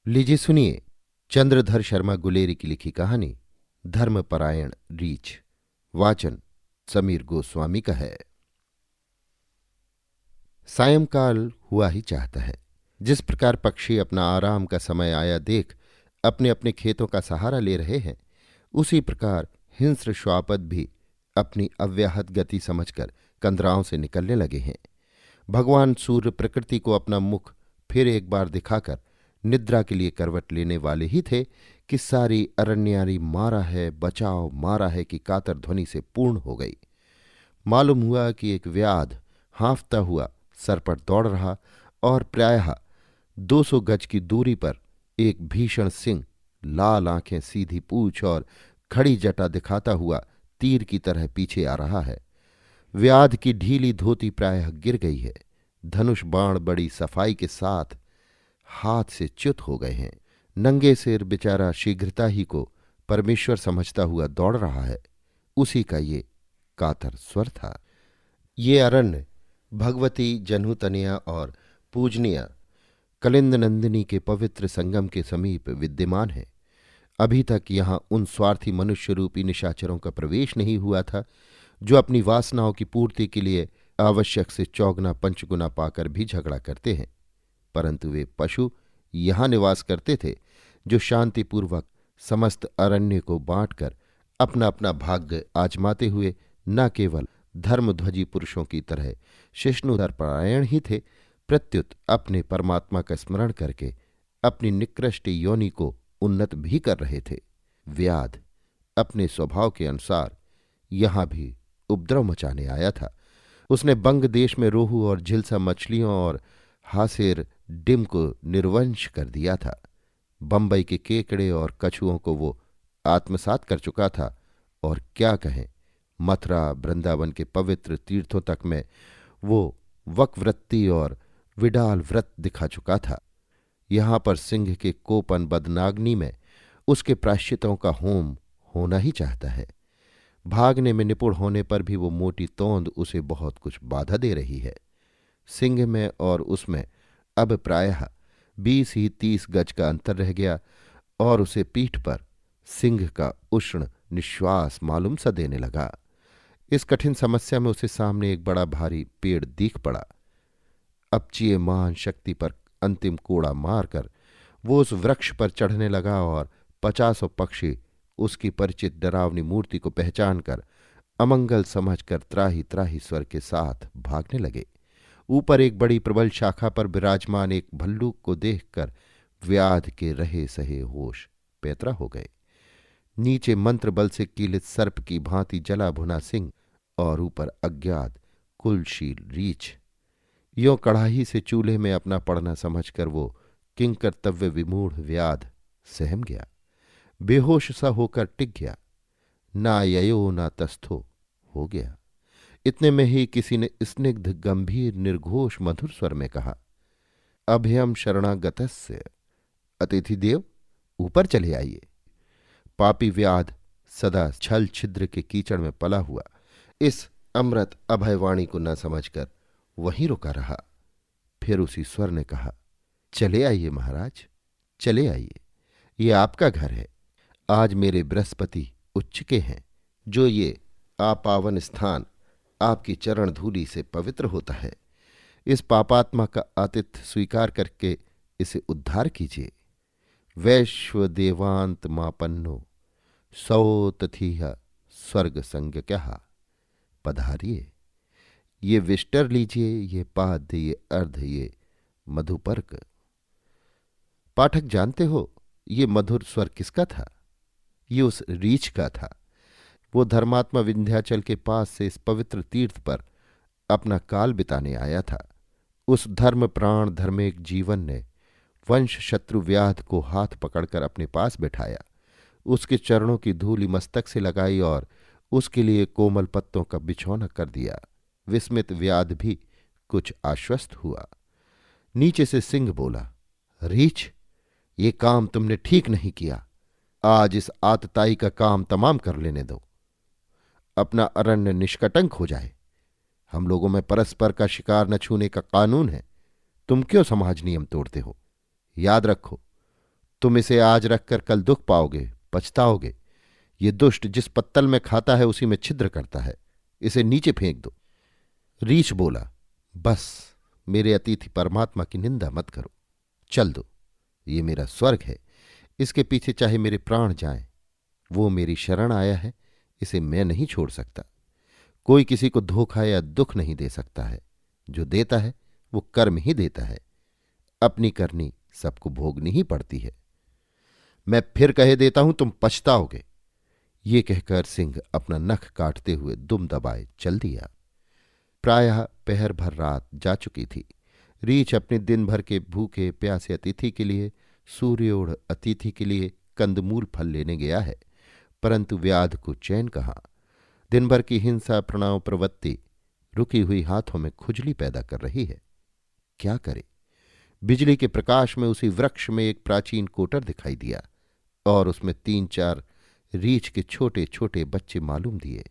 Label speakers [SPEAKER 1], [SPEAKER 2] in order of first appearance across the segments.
[SPEAKER 1] लीजिए सुनिए चंद्रधर शर्मा गुलेरी की लिखी कहानी धर्मपरायण रीछ। वाचन समीर गोस्वामी का है। सायंकाल हुआ ही चाहता है। जिस प्रकार पक्षी अपना आराम का समय आया देख अपने अपने खेतों का सहारा ले रहे हैं, उसी प्रकार हिंस्र श्वापद भी अपनी अव्याहत गति समझकर कंदराओं से निकलने लगे हैं। भगवान सूर्य प्रकृति को अपना मुख फिर एक बार दिखाकर निद्रा के लिए करवट लेने वाले ही थे कि सारी अरण्यारी मारा है बचाओ मारा है की कातर ध्वनि से पूर्ण हो गई। मालूम हुआ कि एक व्याध हाँफता हुआ सर पर दौड़ रहा और प्रायः 200 गज की दूरी पर एक भीषण सिंह लाल आंखें सीधी पूंछ और खड़ी जटा दिखाता हुआ तीर की तरह पीछे आ रहा है। व्याध की ढीली धोती प्रायः गिर गई है। धनुष बाण बड़ी सफाई के साथ हाथ से च्युत हो गए हैं। नंगे सिर बेचारा शीघ्रता ही को परमेश्वर समझता हुआ दौड़ रहा है। उसी का ये कातर स्वर था। ये अरण्य भगवती जन्हुतनिया और पूजनिया कलिंद नंदिनी के पवित्र संगम के समीप विद्यमान है। अभी तक यहाँ उन स्वार्थी मनुष्य रूपी निशाचरों का प्रवेश नहीं हुआ था जो अपनी वासनाओं की पूर्ति के लिए आवश्यक से चौगुना पंचगुना पाकर भी झगड़ा करते हैं, परंतु वे पशु यहाँ निवास करते थे जो शांतिपूर्वक समस्त अरण्य को बांटकर अपना अपना भाग्य आजमाते हुए न केवल धर्मध्वजी पुरुषों की तरह शिष्णुधर्परायण ही थे, प्रत्युत अपने परमात्मा का स्मरण करके अपनी निकृष्ट योनि को उन्नत भी कर रहे थे। व्याध अपने स्वभाव के अनुसार यहाँ भी उपद्रव मचाने आया था। उसने बंग देश में रोहू और झिलसा मछलियों और हासेर डिम को निर्वंश कर दिया था। बंबई के केकड़े और कछुओं को वो आत्मसात कर चुका था और क्या कहें, मथुरा वृंदावन के पवित्र तीर्थों तक में वो वकवृत्ति और विडाल व्रत दिखा चुका था। यहाँ पर सिंह के कोपन बदनाग्नि में उसके प्रायश्चितों का होम होना ही चाहता है। भागने में निपुण होने पर भी वो मोटी तोंद उसे बहुत कुछ बाधा दे रही है। सिंह में और उसमें अब प्रायः 20 ही 30 गज का अंतर रह गया और उसे पीठ पर सिंह का उष्ण निश्वास मालूम सा देने लगा। इस कठिन समस्या में उसे सामने एक बड़ा भारी पेड़ दिख पड़ा। अपचीय मान शक्ति पर अंतिम कोड़ा मारकर वो उस वृक्ष पर चढ़ने लगा और 50 पक्षी उसकी परिचित डरावनी मूर्ति को पहचानकर अमंगल समझकर त्राही त्राही स्वर के साथ भागने लगे। ऊपर एक बड़ी प्रबल शाखा पर विराजमान एक भल्लूक को देखकर व्याध के रहे सहे होश पैतरा हो गए। नीचे मंत्र बल से कीलित सर्प की भांति जला भुना सिंह और ऊपर अज्ञात कुलशील रीछ। यों कड़ाही से चूल्हे में अपना पड़ना समझकर वो किंकर्तव्य विमूढ़ व्याध सहम गया, बेहोश सा होकर टिक गया। ना ययो ना तस्थो हो गया। इतने में ही किसी ने स्निग्ध गंभीर निर्घोष मधुर स्वर में कहा, अभयम शरणागतस्य अतिथि देव, ऊपर चले आइए। पापी व्याध सदा छल छिद्र के कीचड़ में पला हुआ इस अमृत अभयवाणी को न समझकर वहीं रुका रहा। फिर उसी स्वर ने कहा, चले आइए महाराज, चले आइए, ये आपका घर है। आज मेरे बृहस्पति उच्च हैं, जो ये आपावन स्थान आपकी चरण धूलि से पवित्र होता है। इस पापात्मा का आतिथ्य स्वीकार करके इसे उद्धार कीजिए। वैश्व देवांत मापन्नो सौ तथिह स्वर्ग संग क्या, पधारिए। ये विष्टर लीजिए, ये पाद्य, ये अर्ध, ये मधुपर्क। पाठक जानते हो ये मधुर स्वर किसका था? ये उस रीछ का था। वो धर्मात्मा विंध्याचल के पास से इस पवित्र तीर्थ पर अपना काल बिताने आया था। उस धर्म प्राण धर्मेक जीवन ने वंश शत्रु व्याध को हाथ पकड़कर अपने पास बैठाया, उसके चरणों की धूलि मस्तक से लगाई और उसके लिए कोमल पत्तों का बिछौना कर दिया। विस्मित व्याध भी कुछ आश्वस्त हुआ। नीचे से सिंह बोला, रीछ, ये काम तुमने ठीक नहीं किया। आज इस आतताई का काम तमाम कर लेने दो, अपना अरण्य निष्कटंक हो जाए। हम लोगों में परस्पर का शिकार न छूने का कानून है, तुम क्यों समाज नियम तोड़ते हो? याद रखो, तुम इसे आज रखकर कल दुख पाओगे, पछताओगे। ये दुष्ट जिस पत्तल में खाता है उसी में छिद्र करता है, इसे नीचे फेंक दो। रीछ बोला, बस मेरे अतिथि परमात्मा की निंदा मत करो, चल दो। ये मेरा स्वर्ग है, इसके पीछे चाहे मेरे प्राण जाएं। वो मेरी शरण आया है, इसे मैं नहीं छोड़ सकता। कोई किसी को धोखा या दुख नहीं दे सकता है। जो देता है वो कर्म ही देता है। अपनी करनी सबको भोगनी ही पड़ती है। मैं फिर कहे देता हूं, तुम पछताओगे। ये कहकर सिंह अपना नख काटते हुए दुम दबाए चल दिया। प्रायः पहर भर रात जा चुकी थी। रीछ अपने दिन भर के भूखे प्यासे अतिथि के लिए, सूर्योड़ अतिथि के लिए कंदमूल फल लेने गया है, परंतु व्याध को चैन कहाँ। दिन भर की हिंसा प्रणव प्रवृत्ति रुकी हुई हाथों में खुजली पैदा कर रही है। क्या करे। बिजली के प्रकाश में उसी वृक्ष में एक प्राचीन कोटर दिखाई दिया और उसमें 3-4 रीछ के छोटे छोटे बच्चे मालूम दिए।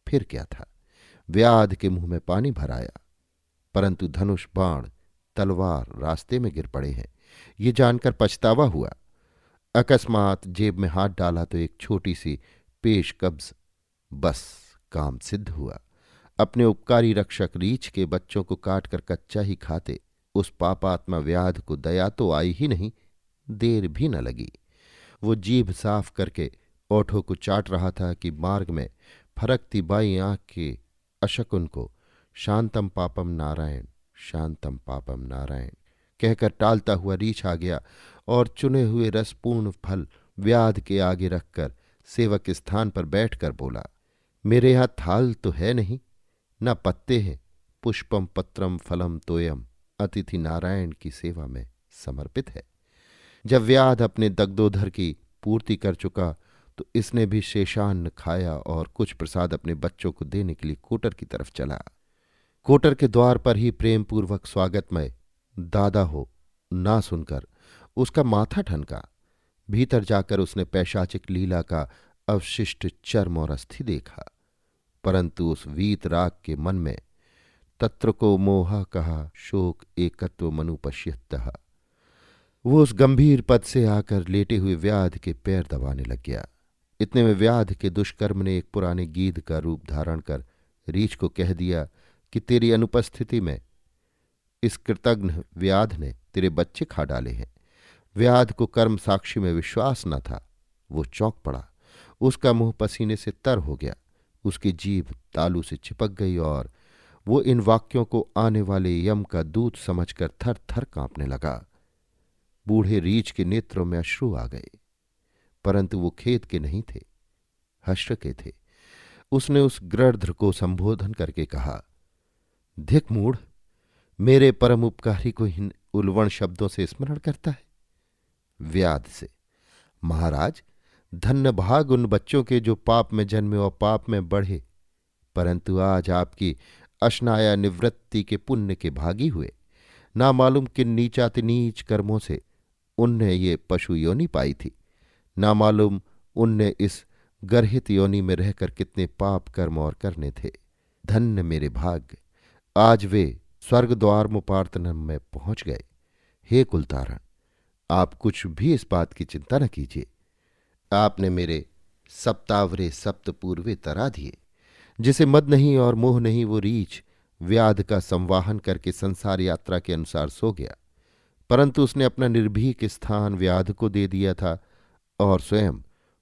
[SPEAKER 1] फिर क्या था, व्याध के मुंह में पानी भर आया, परंतु धनुष बाण तलवार रास्ते में गिर पड़े हैं, ये जानकर पछतावा हुआ। अकस्मात जेब में हाथ डाला तो एक छोटी सी पेशकब्ज। बस काम सिद्ध हुआ। अपने उपकारी रक्षक रीछ के बच्चों को काटकर कच्चा ही खाते उस पापात्मा व्याध को दया तो आई ही नहीं, देर भी न लगी। वो जीभ साफ करके ओठों को चाट रहा था कि मार्ग में फरकती बाई आंख के अशकुन को शांतम पापम नारायण, शांतम पापम नारायण कहकर टालता हुआ रीछ आ गया और चुने हुए रसपूर्ण फल व्याध के आगे रखकर सेवक स्थान पर बैठकर बोला, मेरे यहां थाल तो है नहीं, न पत्ते हैं। पुष्पम पत्रम फलम तोयम अतिथि नारायण की सेवा में समर्पित है। जब व्याध अपने दग्धोधर की पूर्ति कर चुका तो इसने भी शेषान्न खाया और कुछ प्रसाद अपने बच्चों को देने के लिए कोटर की तरफ चला। कोटर के द्वार पर ही प्रेमपूर्वक स्वागतमय दादा हो ना सुनकर उसका माथा ठनका। भीतर जाकर उसने पैशाचिक लीला का अवशिष्ट चर्म और अस्थि देखा, परंतु उस वीत राग के मन में तत्र को मोह कहा शोक एकत्व मनु पश्यतः। वो उस गंभीर पद से आकर लेटे हुए व्याध के पैर दबाने लग गया। इतने में व्याध के दुष्कर्म ने एक पुराने गीध का रूप धारण कर रीछ को कह दिया कि तेरी अनुपस्थिति में इस कृतघ्न व्याध ने तेरे बच्चे खा डाले हैं। व्याध को कर्म साक्षी में विश्वास न था। वो चौंक पड़ा, उसका मुंह पसीने से तर हो गया, उसकी जीभ तालू से चिपक गई और वो इन वाक्यों को आने वाले यम का दूत समझकर थर थर कांपने लगा। बूढ़े रीछ के नेत्रों में अश्रु आ गए, परंतु वो खेद के नहीं थे, हर्ष के थे। उसने उस गृध्र को संबोधन करके कहा, धिक मूढ़, मेरे परम उपकारी को इन उल्वण शब्दों से स्मरण करता है। व्याध से, महाराज, धन्य भाग उन बच्चों के जो पाप में जन्मे और पाप में बढ़े, परंतु आज आपकी अशनाया निवृत्ति के पुण्य के भागी हुए। ना मालूम किन नीचाति नीच कर्मों से उनने ये पशु योनि पाई थी। ना मालूम उनने इस गर्हित योनि में रहकर कितने पाप कर्म और करने थे। धन्य मेरे भाग्य, आज वे स्वर्ग द्वार मुपार्तनम में पहुंच गए। हे कुलतारण, आप कुछ भी इस बात की चिंता न कीजिए। आपने मेरे सप्तावरे सप्तपूर्वे तरा दिए। जिसे मद नहीं और मोह नहीं वो रीछ व्याध का संवाहन करके संसार यात्रा के अनुसार सो गया, परंतु उसने अपना निर्भीक स्थान व्याध को दे दिया था और स्वयं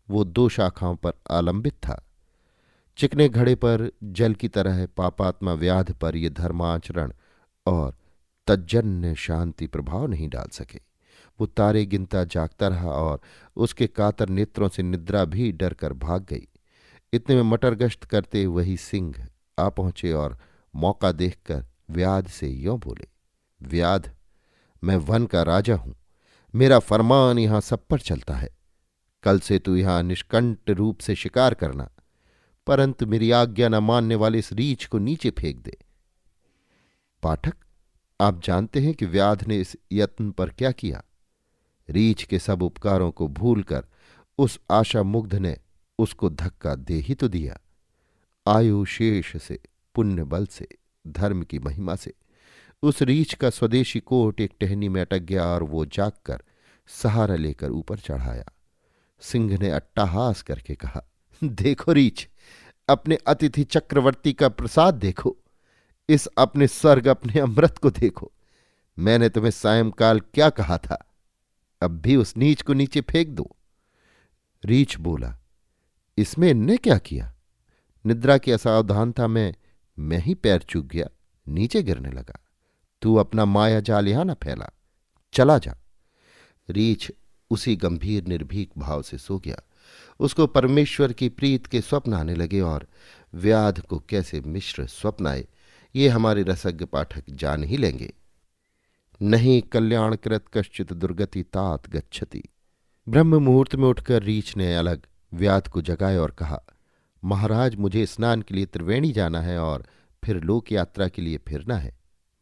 [SPEAKER 1] वो 2 शाखाओं पर आलंबित था। चिकने घड़े पर जल की तरह पापात्मा व्याध पर ये धर्माचरण और तज्जन्य शांति प्रभाव नहीं डाल सके। वो तारे गिनता जागता रहा और उसके कातर नेत्रों से निद्रा भी डर कर भाग गई। इतने में मटर गश्त करते वही सिंह आ पहुंचे और मौका देखकर व्याध से यों बोले, व्याध, मैं वन का राजा हूं, मेरा फरमान यहां सब पर चलता है। कल से तू यहां निष्कंट रूप से शिकार करना, परंतु मेरी आज्ञा न मानने वाले इस रीछ को नीचे फेंक दे। पाठक, आप जानते हैं कि व्याध ने इस यत्न पर क्या किया। रीछ के सब उपकारों को भूलकर उस आशा मुग्ध ने उसको धक्का दे ही तो दिया। आयु शेष से, पुण्य बल से, धर्म की महिमा से उस रीछ का स्वदेशी कोट एक टहनी में अटक गया और वो जागकर सहारा लेकर ऊपर चढ़ाया। सिंह ने अट्टहास करके कहा, देखो रीछ, अपने अतिथि चक्रवर्ती का प्रसाद देखो, इस अपने स्वर्ग, अपने अमृत को देखो। मैंने तुम्हें सायंकाल क्या कहा था? अब भी उस नीच को नीचे फेंक दो। रीछ बोला, इसमें इनने क्या किया? निद्रा की असावधानता में मैं ही पैर चूक गया, नीचे गिरने लगा। तू अपना माया जाल यहां न फैला, चला जा। रीछ उसी गंभीर निर्भीक भाव से सो गया। उसको परमेश्वर की प्रीत के स्वप्न आने लगे, और व्याध को कैसे मिश्र स्वप्न आए ये हमारे रसज्ञ पाठक जान ही लेंगे। नहीं कल्याणकृत कश्चित दुर्गति तात गच्छति। ब्रह्म मुहूर्त में उठकर रीछ ने अलग व्याध को जगाया और कहा, महाराज, मुझे स्नान के लिए त्रिवेणी जाना है और फिर लोक यात्रा के लिए फिरना है।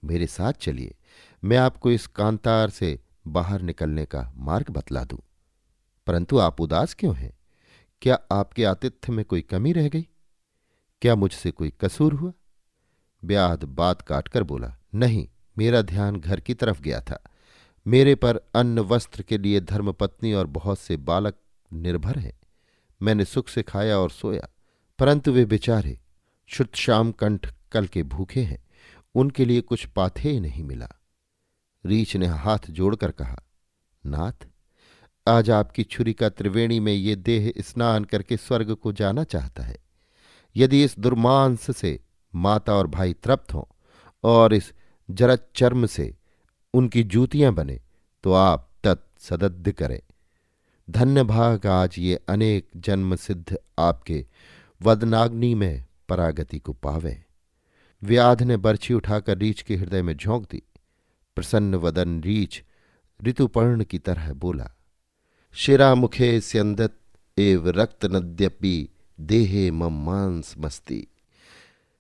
[SPEAKER 1] मेरे साथ चलिए, मैं आपको इस कांतार से बाहर निकलने का मार्ग बतला दूं। परंतु आप उदास क्यों हैं? क्या आपके आतिथ्य में कोई कमी रह गई? क्या मुझसे कोई कसूर हुआ? ब्याध बात काटकर बोला, नहीं, मेरा ध्यान घर की तरफ गया था। मेरे पर अन्न वस्त्र के लिए धर्मपत्नी और बहुत से बालक निर्भर हैं। मैंने सुख से खाया और सोया, परंतु वे बेचारे शुद्ध शाम कंठ कल के भूखे हैं, उनके लिए कुछ पाथेय नहीं मिला। रीछ ने हाथ जोड़कर कहा, नाथ, आज आपकी छुरी का त्रिवेणी में ये देह स्नान करके स्वर्ग को जाना चाहता है। यदि इस दुर्मांस से माता और भाई तृप्त हों और इस जरद चर्म से उनकी जूतियां बने तो आप तत्सदद्य करें। धन्य भाग आज ये अनेक जन्म सिद्ध आपके वदनाग्नि में परागति को पावे। व्याध ने बर्छी उठाकर रीछ के हृदय में झोंक दी। प्रसन्न वदन रीछ ऋतुपर्ण की तरह बोला, शिरा मुखे स्यंदत एव रक्त नद्यपि देहे मम मांस मस्ती।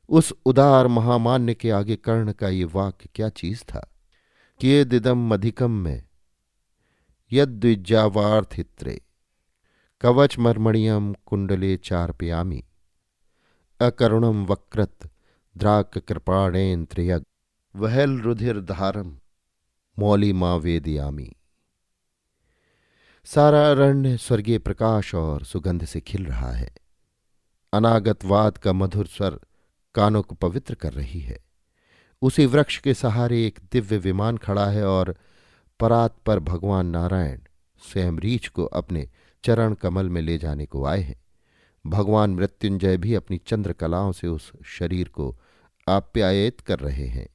[SPEAKER 1] उस उदार महामान्य के आगे कर्ण का ये वाक्य क्या चीज था? किए दिदम मधिकम में यद्विजावार्थित्रे कवच मर्मणियम कुंडले चार्पयामि अकरुणम वक्रत द्राक कृपाणेन त्रियग वहल रुधिर धारम मौली मां वेदयामी। सारा अरण्य स्वर्गीय प्रकाश और सुगंध से खिल रहा है। अनागतवाद का मधुर स्वर कानों को पवित्र कर रही है। उसी वृक्ष के सहारे एक दिव्य विमान खड़ा है और परात पर भगवान नारायण स्वयं रीछ को अपने चरण कमल में ले जाने को आए हैं। भगवान मृत्युंजय भी अपनी चंद्रकलाओं से उस शरीर को आप्यायित कर रहे हैं।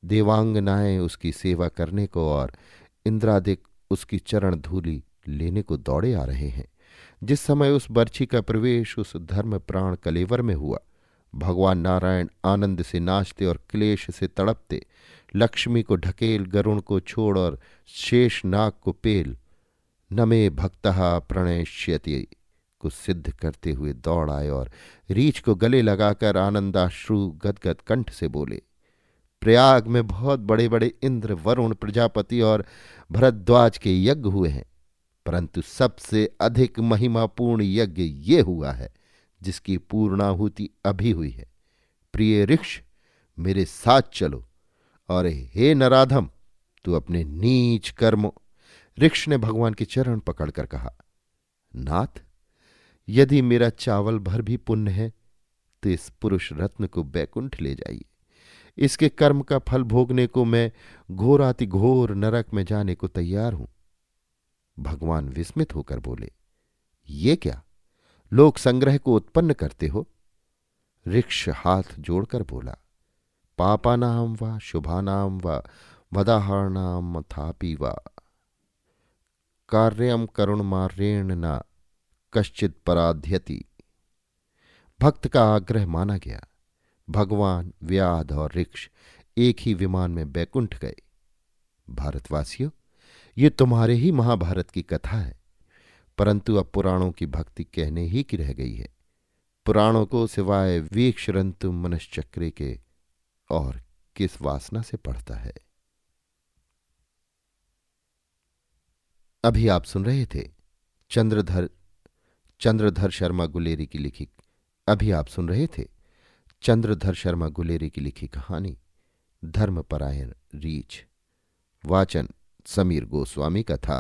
[SPEAKER 1] देवांगनाएं उसकी सेवा करने को और इंद्रादिक उसकी चरण धूलि लेने को दौड़े आ रहे हैं। जिस समय उस बर्छी का प्रवेश उस धर्म प्राण कलेवर में हुआ, भगवान नारायण आनंद से नाचते और क्लेश से तड़पते, लक्ष्मी को ढकेल, गरुण को छोड़ और शेष नाग को पेल, नमे भक्तः प्रणश्यति को सिद्ध करते हुए दौड़ आए और रीछ को गले लगाकर आनंदाश्रु गदगद कंठ से बोले, प्रयाग में बहुत बड़े बड़े इंद्र, वरुण, प्रजापति और भरद्वाज के यज्ञ हुए हैं, परंतु सबसे अधिक महिमापूर्ण यज्ञ ये हुआ है जिसकी पूर्णाहुति अभी हुई है। प्रिय ऋक्ष, मेरे साथ चलो। और हे नराधम, तू अपने नीच कर्मों। ऋक्ष ने भगवान के चरण पकड़कर कहा, नाथ, यदि मेरा चावल भर भी पुण्य है तो इस पुरुष रत्न को बैकुंठ ले जाइए। इसके कर्म का फल भोगने को मैं घोराति घोर नरक में जाने को तैयार हूं। भगवान विस्मित होकर बोले, ये क्या लोक संग्रह को उत्पन्न करते हो? ऋक्ष हाथ जोड़कर बोला, पापानाम वा शुभानाम वा वदाहरणाम थापि वा कार्यम करुणमार्येण न कश्चित पराध्यति। भक्त का आग्रह माना गया। भगवान, व्याध और ऋक्ष एक ही विमान में बैकुंठ गए। भारतवासियों, ये तुम्हारे ही महाभारत की कथा है, परंतु अब पुराणों की भक्ति कहने ही की रह गई है। पुराणों को सिवाय वीक्षरंतु मनश्चक्रे के और किस वासना से पढ़ता है। अभी आप सुन रहे थे चंद्रधर शर्मा गुलेरी की लिखी चंद्रधर शर्मा गुलेरी की लिखी कहानी धर्मपरायण रीछ। वाचन समीर गोस्वामी का था।